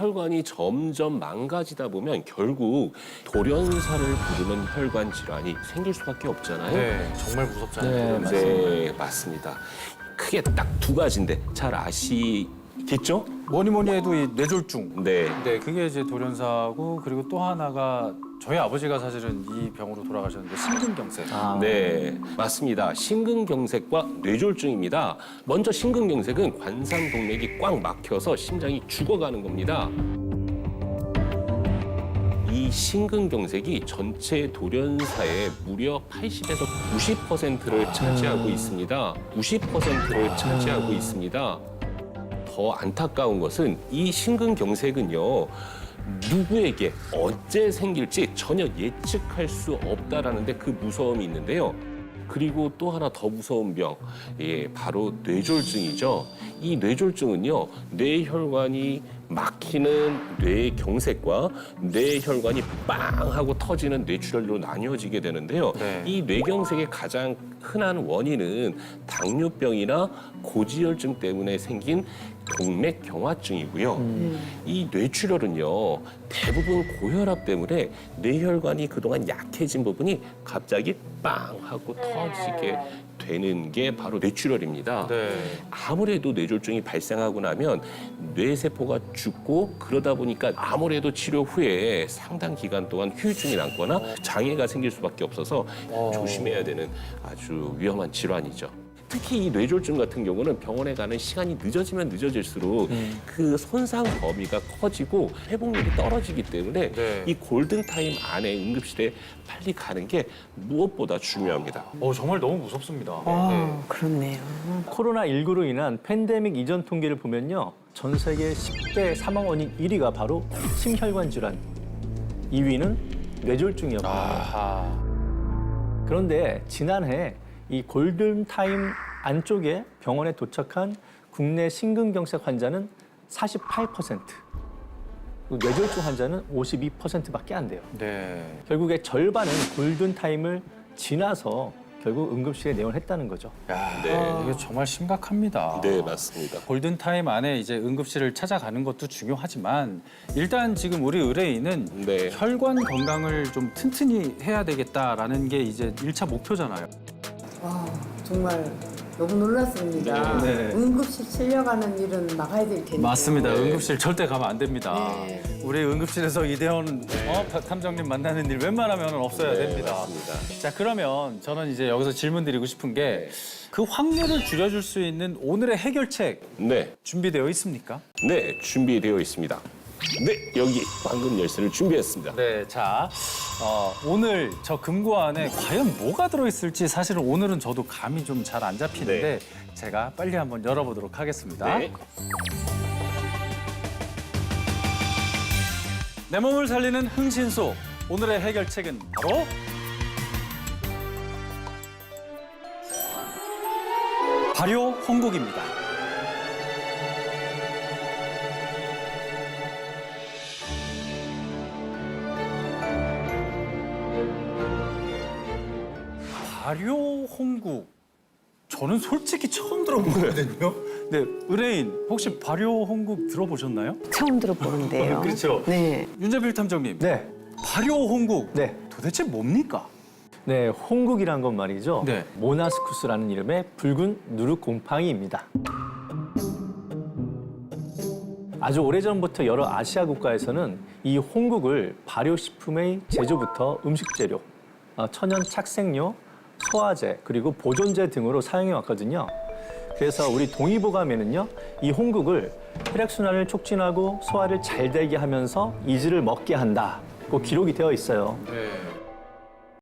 혈관이 점점 망가지다 보면 결국 돌연사를 부르는 혈관 질환이 생길 수밖에 없잖아요. 네, 정말 무섭잖아요. 네, 맞습니다. 크게 딱 두 가지인데 잘 아시겠죠? 뭐니 해도 이 뇌졸중. 네. 네, 그게 이제 돌연사고 그리고 또 하나가 저희 아버지가 사실은 이 병으로 돌아가셨는데 심근경색. 네, 맞습니다. 심근경색과 뇌졸중입니다. 먼저 심근경색은 관상동맥이 꽉 막혀서 심장이 죽어가는 겁니다. 이 심근경색이 전체 돌연사의 무려 80에서 90%를 차지하고 있습니다. 90%를 차지하고 있습니다. 더 안타까운 것은 이 심근경색은요. 누구에게 언제 생길지 전혀 예측할 수 없다라는 데 그 무서움이 있는데요. 그리고 또 하나 더 무서운 병, 바로 뇌졸중이죠. 이 뇌졸중은요, 뇌혈관이 막히는 뇌경색과 뇌혈관이 빵 하고 터지는 뇌출혈로 나뉘어지게 되는데요. 네. 이 뇌경색의 가장 흔한 원인은 당뇨병이나 고지혈증 때문에 생긴 동맥경화증이고요. 이 뇌출혈은요, 대부분 고혈압 때문에 뇌혈관이 그동안 약해진 부분이 갑자기 빵 하고 터지게 되는 게 바로 뇌출혈입니다. 네. 아무래도 뇌졸중이 발생하고 나면 뇌세포가 죽고 그러다 보니까 아무래도 치료 후에 상당 기간 동안 후유증이 남거나 장애가 생길 수밖에 없어서 조심해야 되는 아주 위험한 질환이죠. 특히 이 뇌졸중 같은 경우는 병원에 가는 시간이 늦어지면 늦어질수록 그 손상 범위가 커지고 회복력이 떨어지기 때문에 네. 이 골든타임 안에 응급실에 빨리 가는 게 무엇보다 중요합니다. 정말 너무 무섭습니다. 그렇네요. 코로나19로 인한 팬데믹 이전 통계를 보면요. 전 세계 10대 사망 원인 1위가 바로 심혈관 질환, 2위는 뇌졸중이었거든요. 아하. 그런데 지난해 이 골든타임 안쪽에 병원에 도착한 국내 심근경색 환자는 48%, 그리고 뇌졸중 환자는 52%밖에 안 돼요. 네. 결국에 절반은 골든타임을 지나서 결국 응급실에 내원했다는 거죠. 야, 네. 이게 정말 심각합니다. 네, 맞습니다. 골든타임 안에 이제 응급실을 찾아가는 것도 중요하지만 일단 지금 우리 의뢰인은 네. 혈관 건강을 좀 튼튼히 해야 되겠다라는 게 이제 1차 목표잖아요. 정말 너무 놀랐습니다. 네. 응급실 실려가는 일은 막아야 될 텐데. 맞습니다. 네. 응급실 절대 가면 안 됩니다. 네. 우리 응급실에서 이대원 탐정님 만나는 일 웬만하면 없어야 됩니다. 맞습니다. 자, 그러면 저는 이제 여기서 질문 드리고 싶은 게 그 확률을 줄여줄 수 있는 오늘의 해결책 네, 준비되어 있습니까? 네, 준비되어 있습니다. 네, 여기 황금 열쇠를 준비했습니다. 네, 자, 오늘 저 금고 안에 과연 뭐가 들어있을지 사실은 오늘은 저도 감이 좀 잘 안 잡히는데 제가 빨리 한번 열어보도록 하겠습니다. 네. 내 몸을 살리는 흥신소, 오늘의 해결책은 바로 발효 홍국입니다. 발효 홍국. 저는 솔직히 처음 들어보거든요. 네, 의뢰인 혹시 발효 홍국 들어보셨나요? 처음 들어보는데요. 그렇죠. 네. 윤재필 탐정님. 네, 발효 홍국. 네. 도대체 뭡니까? 네, 홍국이란 건 말이죠. 네. 모나스쿠스라는 이름의 붉은 누룩곰팡이입니다. 아주 오래전부터 여러 아시아 국가에서는 이 홍국을 발효식품의 제조부터 음식재료, 천연 착색료, 소화제, 그리고 보존제 등으로 사용해 왔거든요. 그래서 우리 동의보감에는요, 이 홍국을 혈액순환을 촉진하고 소화를 잘 되게 하면서 이질을 먹게 한다. 고 기록이 되어 있어요. 네.